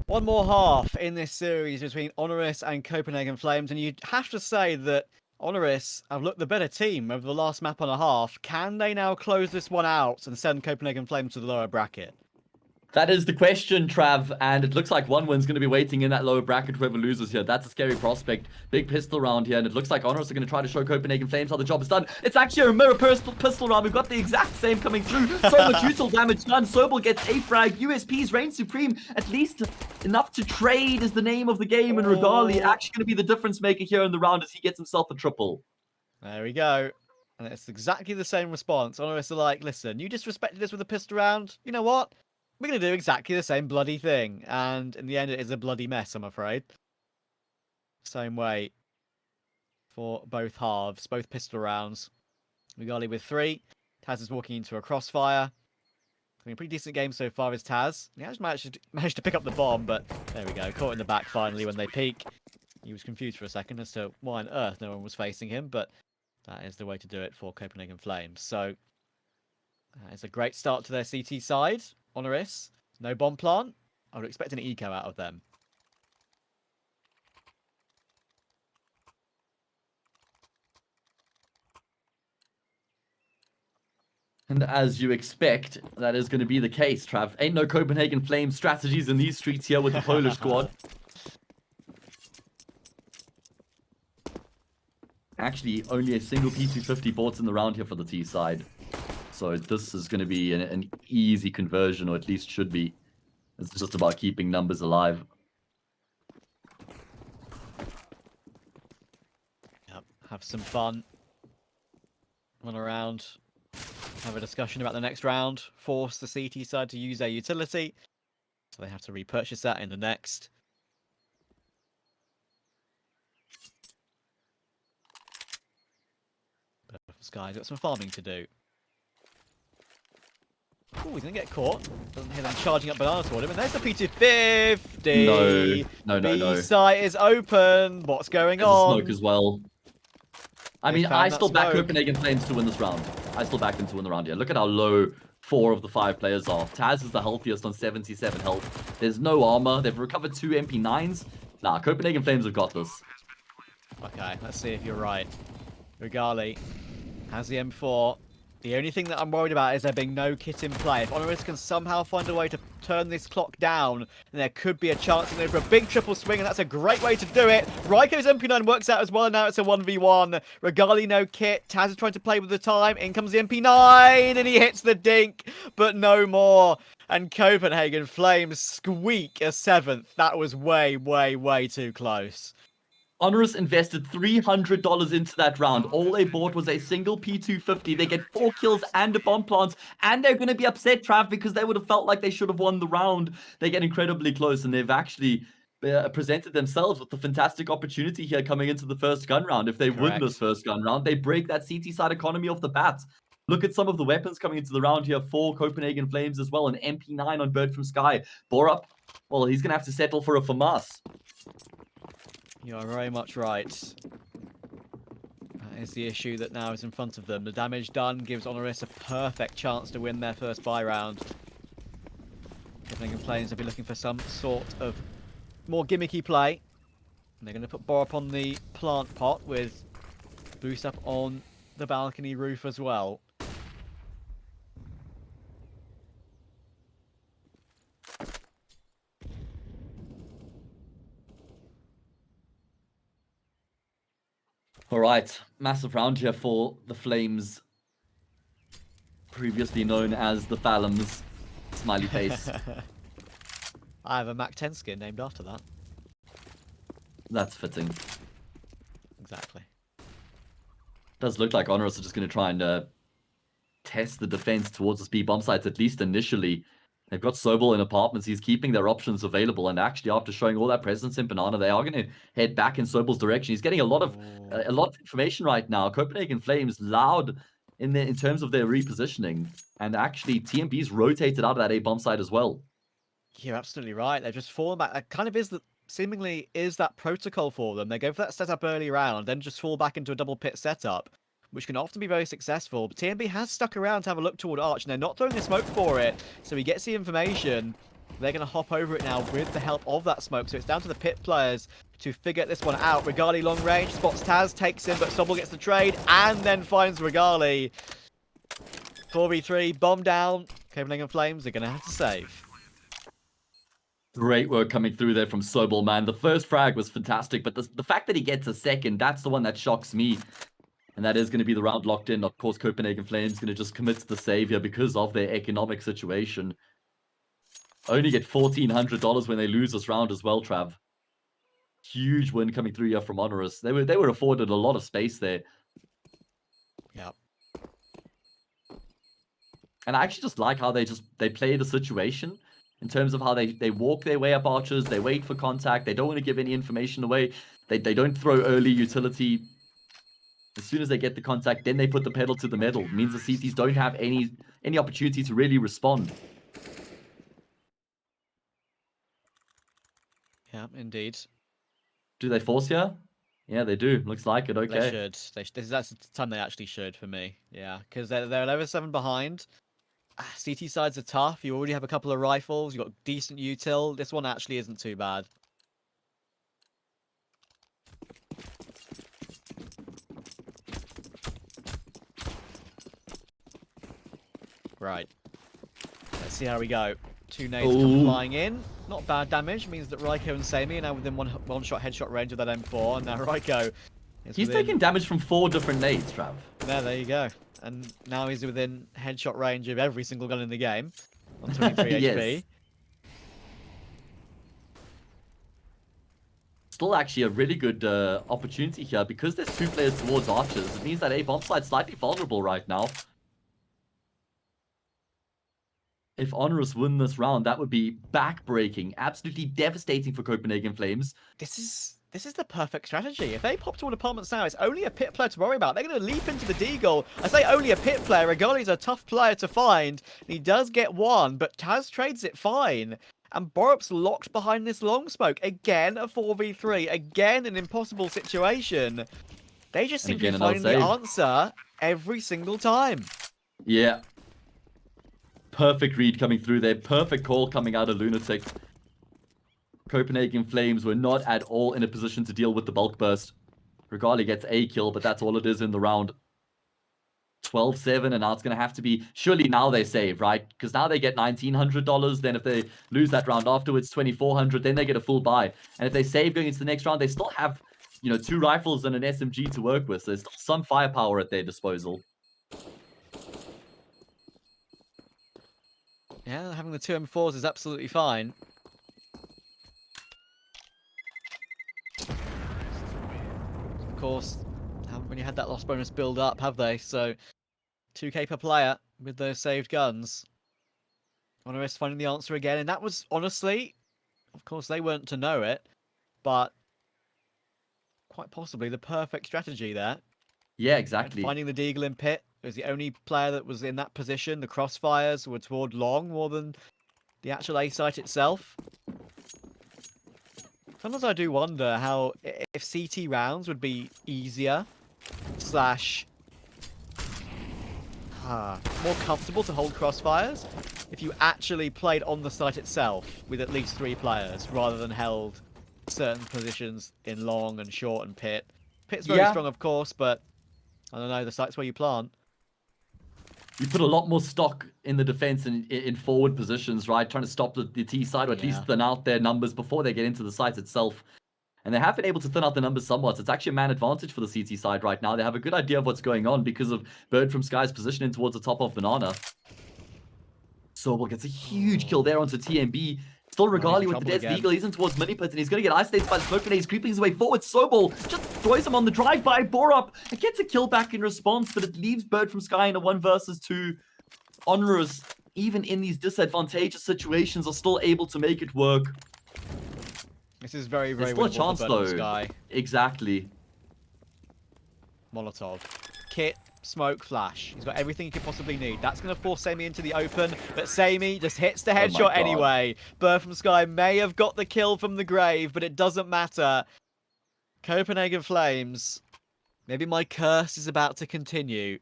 One more half in this series between HONORIS and Copenhagen Flames, and you'd have to say that HONORIS have looked the better team over the last map and a half. Can they now close this one out and send Copenhagen Flames to the lower bracket? That is the question, Trav, and it looks like OneWin's going to be waiting in that lower bracket, whoever loses here. That's a scary prospect. Big pistol round here, and it looks like HONORIS are going to try to show Copenhagen Flames how the job is done. It's actually a mirror pistol round. We've got the exact same coming through. So much util damage done. Sobel gets a frag. USP's reign supreme. At least enough to trade is the name of the game, and Regali actually going to be the difference maker here in the round as he gets himself a triple. There we go. And it's exactly the same response. HONORIS are like, listen, you disrespected us with a pistol round. You know what? We're going to do exactly the same bloody thing. And in the end, it is a bloody mess, I'm afraid. Same way for both halves, both pistol rounds. Regali with 3. Taz is walking into a crossfire. Having a pretty decent game so far is Taz. He has managed to pick up the bomb, but there we go. Caught in the back finally when they peek. He was confused for a second as to why on earth no one was facing him, but that is the way to do it for Copenhagen Flames. So it's a great start to their CT side. HONORIS, no bomb plant. I would expect an eco out of them. And as you expect, that is going to be the case, Trav. Ain't no Copenhagen Flames strategies in these streets here with the Polish squad. Actually, only a single P250 bought in the round here for the T side. So this is going to be an easy conversion, or at least should be. It's just about keeping numbers alive. Yep, have some fun. Run around. Have a discussion about the next round. Force the CT side to use their utility. So they have to repurchase that in the next. Sky's got some farming to do. Oh, he's going to get caught. Doesn't hear them charging up banana toward him. And there's the P250. No. B-site is open. What's going on? Smoke as well. I mean, I still back Copenhagen Flames to win this round. I still back them to win the round here. Look at how low 4 of the 5 players are. Taz is the healthiest on 77 health. There's no armor. They've recovered 2 MP9s. Nah, Copenhagen Flames have got this. Okay, let's see if you're right. Regali has the M4. The only thing that I'm worried about is there being no kit in play. If HONORIS can somehow find a way to turn this clock down, then there could be a chance of going for a big triple swing, and that's a great way to do it. Raiko's MP9 works out as well, and now it's a 1v1. Regali, no kit. Taz is trying to play with the time. In comes the MP9, and he hits the dink, but no more. And Copenhagen Flames squeak a 7th. That was way, way, way too close. HONORIS invested $300 into that round. All they bought was a single P250. They get 4 kills and a bomb plant, and they're going to be upset, Trav, because they would have felt like they should have won the round. They get incredibly close, and they've actually presented themselves with the fantastic opportunity here coming into the first gun round. If they win this first gun round, they break that CT side economy off the bat. Look at some of the weapons coming into the round here for Copenhagen Flames as well. An MP9 on Bird from Sky. Borup, well, he's going to have to settle for a FAMAS. You are very much right. That is the issue that now is in front of them. The damage done gives HONORIS a perfect chance to win their first buy round. Copenhagen Flames will be looking for some sort of more gimmicky play. And they're going to put Borup on the plant pot with boost up on the balcony roof as well. All right, massive round here for the Flames, previously known as the Phallums. Smiley face. I have a Mac 10 skin named after that. That's fitting. Exactly. Does look like HONORIS are just going to try and test the defense towards the B bomb sites, at least initially. They've got Sobel in apartments. He's keeping their options available. And actually, after showing all that presence in Banana, they are going to head back in Sobel's direction. He's getting a lot of information right now. Copenhagen Flames loud in terms of their repositioning. And actually, TMB's rotated out of that A bomb site as well. You're absolutely right. They've just fallen back. That kind of is seemingly is that protocol for them. They go for that setup early round, then just fall back into a double pit setup, which can often be very successful. But TMB has stuck around to have a look toward Arch, and they're not throwing a smoke for it. So he gets the information. They're going to hop over it now with the help of that smoke. So it's down to the pit players to figure this one out. Regali long range, spots Taz, takes him, but Sobel gets the trade and then finds Regali. 4v3, bomb down. Copenhagen Flames are going to have to save. Great work coming through there from Sobel, man. The first frag was fantastic, but the fact that he gets a second, that's the one that shocks me. And that is going to be the round locked in. Of course, Copenhagen Flames going to just commit to the savior because of their economic situation. Only get $1,400 when they lose this round as well, Trav. Huge win coming through here from HONORIS. They were afforded a lot of space there. Yep. And I actually just like how they play the situation in terms of how they walk their way up archers, they wait for contact, they don't want to give any information away, they don't throw early utility. As soon as they get the contact, then they put the pedal to the metal. It means the CTs don't have any opportunity to really respond. Yeah, indeed. Do they force here? Yeah, they do. Looks like it. Okay. They should. That's the time they actually should for me. Yeah, because they're level 7 behind. CT sides are tough. You already have a couple of rifles. You've got decent util. This one actually isn't too bad. Right. Let's see how we go. 2 nades come flying in. Not bad damage. Means that Raiko and Sami are now within one-shot headshot range of that M4. And now Raiko is He's taking damage from 4 different nades, Trav. There you go. And now he's within headshot range of every single gun in the game. On 23 yes. HP. Still actually a really good opportunity here. Because there's 2 players towards archers, it means that A bomb side's slightly vulnerable right now. If HONORIS win this round, that would be back-breaking, absolutely devastating for Copenhagen Flames. This is the perfect strategy. If they pop to an apartments now, it's only a pit player to worry about. They're going to leap into the deagle. I say only a pit player. Regali's a tough player to find. He does get one, but Taz trades it fine. And Borup's locked behind this long smoke. Again, a 4v3. Again, an impossible situation. They just seem to be finding the answer every single time. Yeah. Perfect read coming through there. Perfect call coming out of Lunatic. Copenhagen Flames were not at all in a position to deal with the bulk burst. Regali gets a kill, but that's all it is in the round. 12-7, and now it's going to have to be... Surely now they save, right? Because now they get $1,900. Then if they lose that round afterwards, $2,400. Then they get a full buy. And if they save going into the next round, they still have, 2 rifles and an SMG to work with. So there's still some firepower at their disposal. Yeah, having the 2 M4s is absolutely fine. Of course, haven't really had that loss bonus build up, have they? So, 2k per player with those saved guns. HONORIS finding the answer again, and that was, honestly, of course, they weren't to know it, but quite possibly the perfect strategy there. Yeah, exactly. And finding the deagle in pit. It was the only player that was in that position. The crossfires were toward long more than the actual A site itself. Sometimes I do wonder how, if CT rounds would be easier, more comfortable to hold crossfires, if you actually played on the site itself with at least 3 players, rather than held certain positions in long and short and pit. Pit's very strong, of course, but I don't know, the site's where you plant. You put a lot more stock in the defense and in forward positions, right? Trying to stop the T side, or at least thin out their numbers before they get into the site itself. And they have been able to thin out the numbers somewhat. It's actually a man advantage for the CT side right now. They have a good idea of what's going on because of Bird from Sky's positioning towards the top of Banana. Sobel gets a huge kill there onto TMB. Still Regali with the Death Eagle. He's in towards Minipits, and he's going to get isolated by the smoke grenade. He's creeping his way forward. Sobel just throws him on the drive-by. Borup and gets a kill back in response, but it leaves Bird from Sky in a 1 versus 2. HONORIS, even in these disadvantageous situations, are still able to make it work. This is very, very winnable. There's still a chance, though. Sky. Exactly. Molotov. Kit. Smoke, flash. He's got everything he could possibly need. That's going to force Sami into the open, but Sami just hits the headshot anyway. Bird from Sky may have got the kill from the grave, but it doesn't matter. Copenhagen Flames. Maybe my curse is about to continue.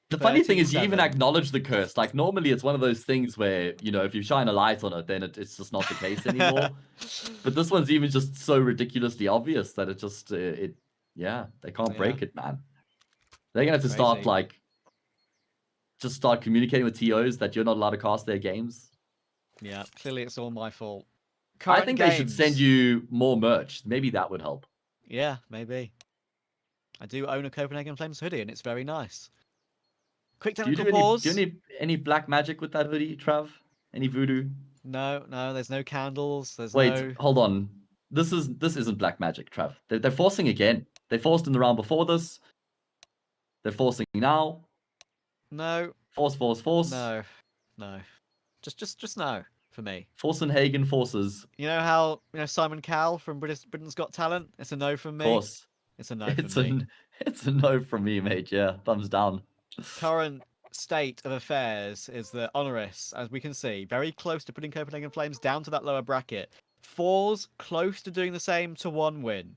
The funny thing is, you even acknowledge the curse. Like, normally it's one of those things where, you know, if you shine a light on it, then it's just not the case anymore. But this one's even just so ridiculously obvious that it just, yeah, they can't break it, man. They're going to have to start, like, just start communicating with TOs that you're not allowed to cast their games. Yeah, clearly it's all my fault. I think they should send you more merch. Maybe that would help. Yeah, maybe. I do own a Copenhagen Flames hoodie, and it's very nice. Quick technical pause. Do you need any black magic with that hoodie, Trav? Any voodoo? No, there's no candles. Wait, hold on. This isn't black magic, Trav. They're forcing again. They forced in the round before this. They're forcing now. No. Force. No. Just no for me. Hagen forces. You know how Simon Cowell from Britain's Got Talent? It's a no from me. Of course. It's a no from me. It's a no from me, mate. Yeah, thumbs down. Current state of affairs is that HONORIS, as we can see, very close to putting Copenhagen Flames down to that lower bracket. 4's close to doing the same to 1 win.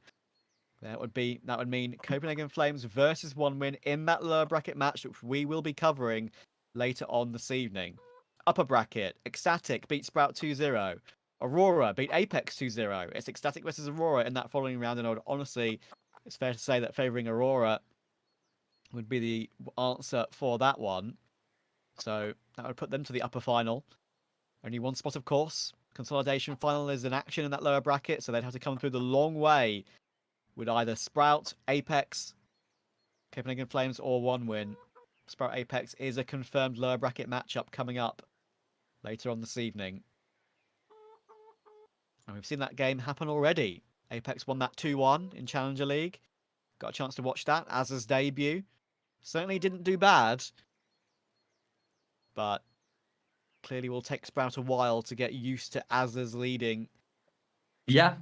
That would mean Copenhagen Flames versus 1 win in that lower bracket match, which we will be covering later on this evening. Upper bracket, Ecstatic beat Sprout 2-0. Aurora beat Apex 2-0. It's Ecstatic versus Aurora in that following round, and honestly, it's fair to say that favouring Aurora would be the answer for that one. So that would put them to the upper final. Only 1 spot, of course. Consolidation final is in action in that lower bracket, so they'd have to come through the long way with either Sprout, Apex, Copenhagen Flames, or 1 win. Sprout Apex is a confirmed lower bracket matchup coming up later on this evening. And we've seen that game happen already. Apex won that 2-1 in Challenger League. Got a chance to watch that as his debut. Certainly didn't do bad, but clearly will take Sprout a while to get used to Azza's leading. Yeah.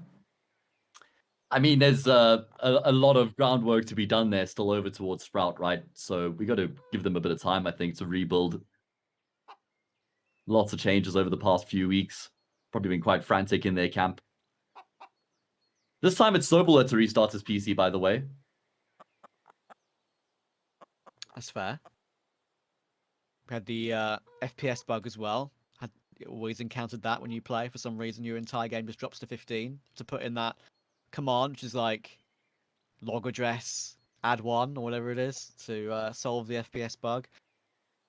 I mean, there's a lot of groundwork to be done there still over towards Sprout, right? So we got to give them a bit of time, I think, to rebuild. Lots of changes over the past few weeks. Probably been quite frantic in their camp. This time it's Sobel to restart his PC, by the way. That's fair. We had the FPS bug as well. Always encountered that when you play. For some reason, your entire game just drops to 15. To put in that command, which is like log address add 1 or whatever it is to solve the FPS bug.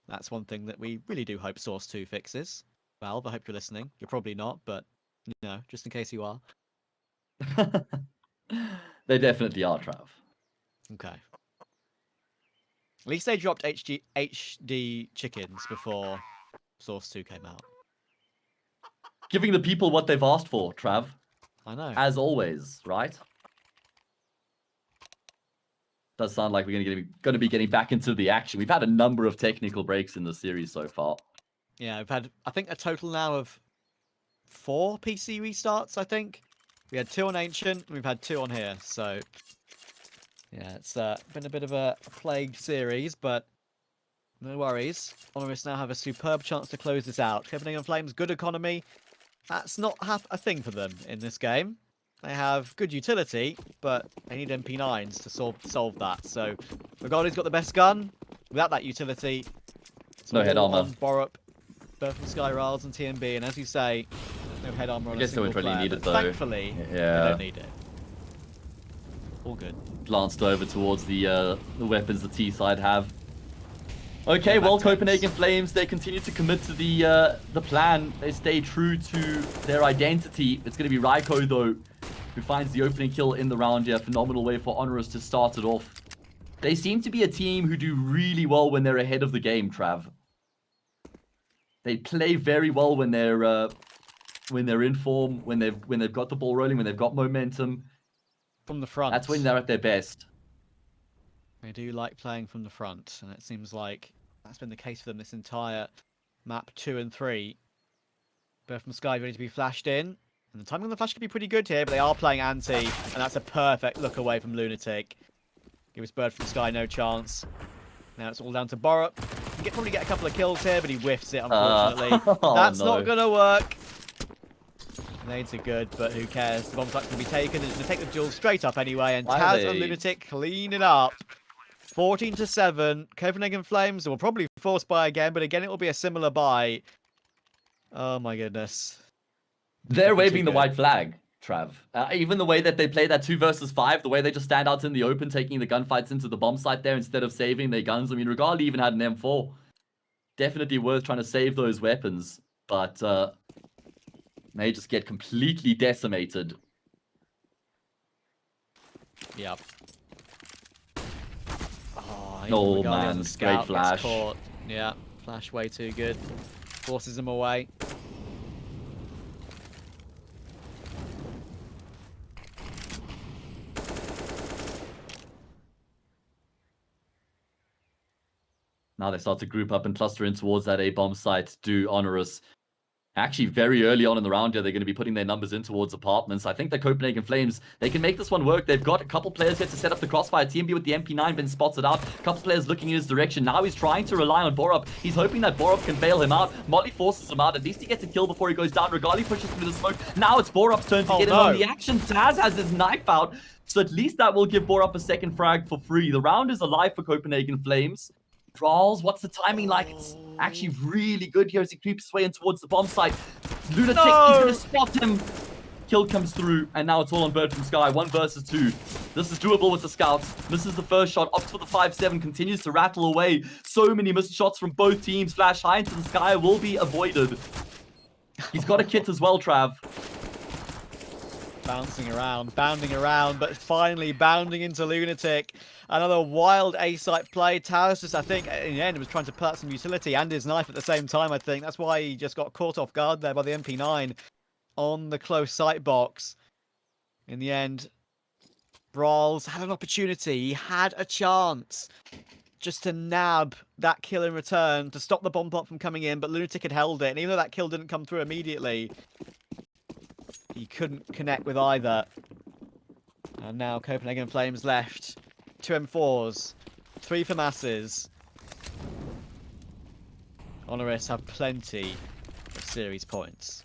That's one thing that we really do hope Source 2 fixes. Valve, I hope you're listening. You're probably not, but you know, just in case you are. They definitely are, Trav. Okay. At least they dropped HD chickens before Source 2 came out. Giving the people what they've asked for, Trav. I know. As always, right? Does sound like we're going to be getting back into the action. We've had a number of technical breaks in the series so far. Yeah, we've had, I think, a total now of 4 PC restarts, I think. We had 2 on Ancient, and we've had 2 on here, so yeah, it's been a bit of a plagued series, but no worries. HONORIS now have a superb chance to close this out. Copenhagen Flames, good economy. That's not a thing for them in this game. They have good utility, but they need MP9s to solve that. So Magoli's got the best gun. Without that utility, it's no head armor. Borup, both from Sky Riles and TMB, and as you say, no head armor on a single player. Really needed, though. Thankfully, yeah, they don't need it. All good. Glanced over towards the weapons the T side have. Okay, well, Copenhagen Flames, they continue to commit to the plan. They stay true to their identity. It's going to be Raiko, though, who finds the opening kill in the round here. Phenomenal way for HONORIS to start it off. They seem to be a team who do really well when they're ahead of the game, Trav. They play very well when they're in form, when they've got the ball rolling, when they've got momentum. From the front. That's when they're at their best. They do like playing from the front, and it seems like that's been the case for them this entire map 2 and 3. Bird from Sky ready to be flashed in. And the timing on the flash could be pretty good here, but they are playing anti, and that's a perfect look away from Lunatic. Gives Bird from Sky no chance. Now it's all down to Borup. He can probably get a couple of kills here, but he whiffs it, unfortunately. That's not going to work. Nades are good, but who cares? The bomb site's going to be taken, and it's going to take the duel straight up anyway, and Taz and Lunatic clean it up. 14-7. Copenhagen Flames will probably force buy again, but again, it will be a similar buy. Oh my goodness. They're waving the white flag, Trav. Even the way that they play that 2 versus 5, the way they just stand out in the open, taking the gunfights into the bomb site there instead of saving their guns. I mean, Regali even had an M4. Definitely worth trying to save those weapons, but they just get completely decimated. Yep. Oh man, great flash. Caught. Yeah, flash way too good. Forces him away. Now they start to group up and cluster in towards that A bomb site. Do HONORIS. Actually, very early on in the round here, they're going to be putting their numbers in towards apartments. I think the Copenhagen Flames, they can make this one work. They've got a couple players here to set up the crossfire. TMB with the MP9 been spotted out. A couple players looking in his direction. Now he's trying to rely on Borup. He's hoping that Borup can bail him out. Motley forces him out. At least he gets a kill before he goes down. Regali pushes through the smoke. Now it's Borup's turn to get in on the action. Taz has his knife out. So at least that will give Borup a second frag for free. The round is alive for Copenhagen Flames. Draws, what's the timing like? It's actually really good here as he creeps his way in towards the bomb site. Lunatic, he's going to spot him. Kill comes through, and now it's all on Bird from Sky. 1 versus 2. This is doable with the scouts. Misses the first shot, opts for the 5-7, continues to rattle away. So many missed shots from both teams. Flash high into the sky will be avoided. He's got a kit as well, Trav. Bouncing around, bounding around, but finally bounding into Lunatic. Another wild A-site play. Taz just, I think, in the end, was trying to put some utility and his knife at the same time, I think. That's why he just got caught off guard there by the MP9 on the close sight box. In the end, Brawls had an opportunity. He had a chance just to nab that kill in return, to stop the bomb plot from coming in, but Lunatic had held it. And even though that kill didn't come through immediately, he couldn't connect with either. And now Copenhagen Flames left. 2 M4s. 3 for masses. HONORIS have plenty of series points.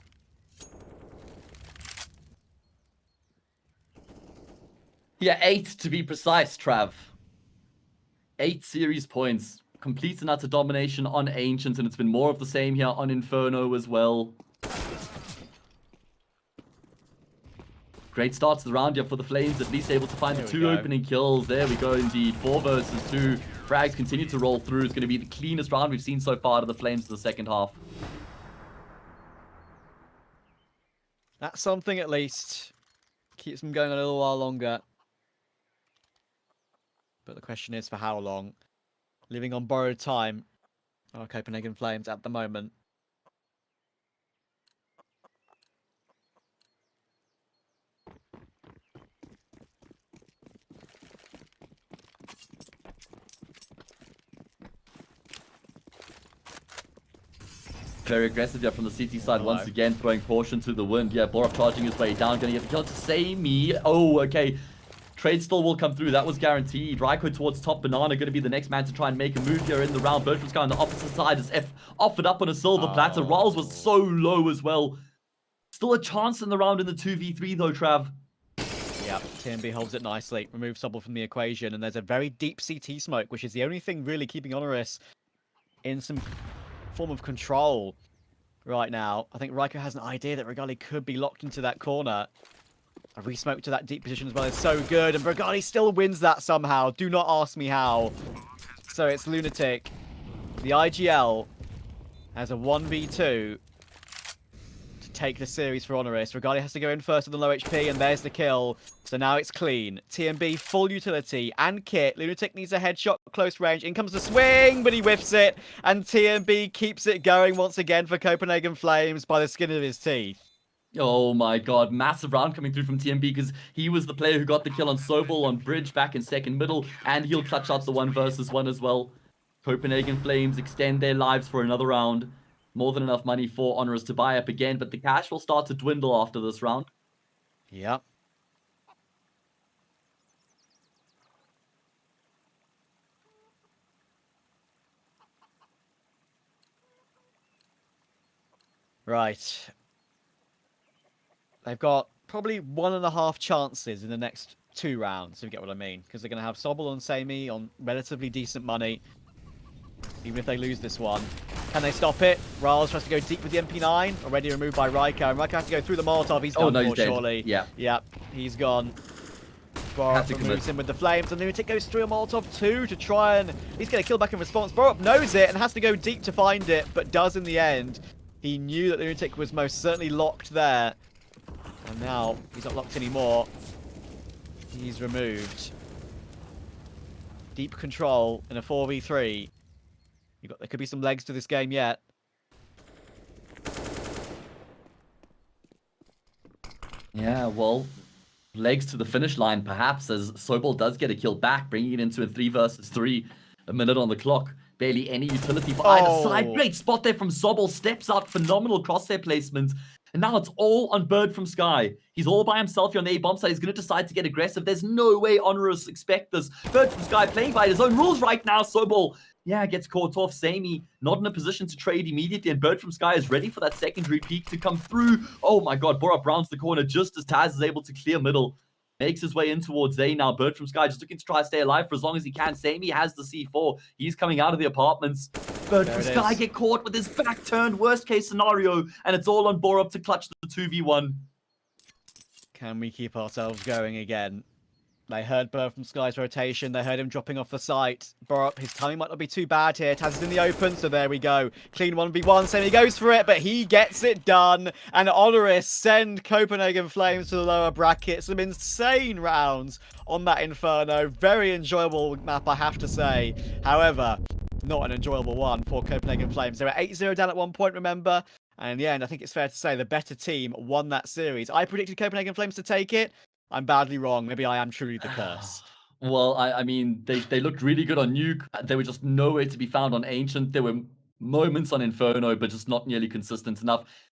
Yeah, 8 to be precise, Trav. 8 series points. Complete and utter domination on Ancient, and it's been more of the same here on Inferno as well. Great start to the round here for the Flames, at least able to find the 2 opening kills. There we go indeed, 4 versus 2. Frags continue to roll through. It's going to be the cleanest round we've seen so far to the Flames in the second half. That's something at least. Keeps them going a little while longer. But the question is for how long? Living on borrowed time are Copenhagen Flames at the moment. Very aggressive here from the CT side once again, throwing caution to the wind. Yeah, Borup charging his way down, going to get the kill to save me. Oh, okay. Trade still will come through. That was guaranteed. Raiko towards top banana, going to be the next man to try and make a move here in the round. Bird from Sky on the opposite side as F offered up on a silver platter. Rolls was so low as well. Still a chance in the round in the 2v3 though, Trav. Yeah, TMB holds it nicely. Removes Sobble from the equation, and there's a very deep CT smoke, which is the only thing really keeping HONORIS in some form of control right now. I think Raiko has an idea that Regali could be locked into that corner. A resmoke to that deep position as well is so good, and Regali still wins that somehow. Do not ask me how. So it's Lunatic. The IGL has a 1v2 to take the series for HONORIS. Regali has to go in first with the low HP, and there's the kill. So now it's clean. TMB full utility and kit. Lunatic needs a headshot close range. In comes the swing, but he whiffs it. And TMB keeps it going once again for Copenhagen Flames by the skin of his teeth. Oh my god, massive round coming through from TMB because he was the player who got the kill on Sobel on Bridge back in second middle, and he'll clutch out the 1 versus 1 as well. Copenhagen Flames extend their lives for another round. More than enough money for HONORIS to buy up again, but the cash will start to dwindle after this round. Yep. Right. They've got probably 1.5 chances in the next 2 rounds, if you get what I mean. Because they're going to have Sobel and Samey on relatively decent money, even if they lose this one. Can they stop it? Riles tries to go deep with the MP9, already removed by Ryko. And Ryko has to go through the Molotov. He's done for, surely. Yeah. Yep, he's gone. Borup removes him with the flames, and Lunatic goes through a Molotov too to try and he's going to kill back in response. Borup knows it and has to go deep to find it, but does in the end. He knew that Lunatic was most certainly locked there. And now he's not locked anymore. He's removed. Deep control in a 4v3. There could be some legs to this game yet. Yeah, well, legs to the finish line, perhaps, as Sobel does get a kill back, bringing it into a 3 versus 3, a minute on the clock. Barely any utility for either side. Great spot there from Sobel, steps out, phenomenal crosshair placement. And now it's all on Bird from Sky. He's all by himself here on the A-bomb side. He's going to decide to get aggressive. There's no way HONORIS expect this. Bird from Sky playing by his own rules right now. Sobel, yeah, gets caught off. Samey not in a position to trade immediately. And Bird from Sky is ready for that secondary peak to come through. Oh my god, Borup rounds the corner just as Taz is able to clear middle. Makes his way in towards A now. Bird from Sky just looking to try to stay alive for as long as he can. Samey has the C4. He's coming out of the apartments. Bird from Sky get caught with his back turned. Worst case scenario. And it's all on Borup to clutch the 2v1. Can we keep ourselves going again? They heard Bird from Sky's rotation. They heard him dropping off the site. Borup, his timing might not be too bad here. Taz is in the open, so there we go. Clean 1v1, Sammy goes for it, but he gets it done. And HONORIS send Copenhagen Flames to the lower bracket. Some insane rounds on that Inferno. Very enjoyable map, I have to say. However, not an enjoyable one for Copenhagen Flames. They were 8-0 down at one point, remember? And in the end, I think it's fair to say the better team won that series. I predicted Copenhagen Flames to take it. I'm badly wrong. Maybe I am truly the curse. Well, I mean, they looked really good on Nuke. They were just nowhere to be found on Ancient. There were moments on Inferno, but just not nearly consistent enough.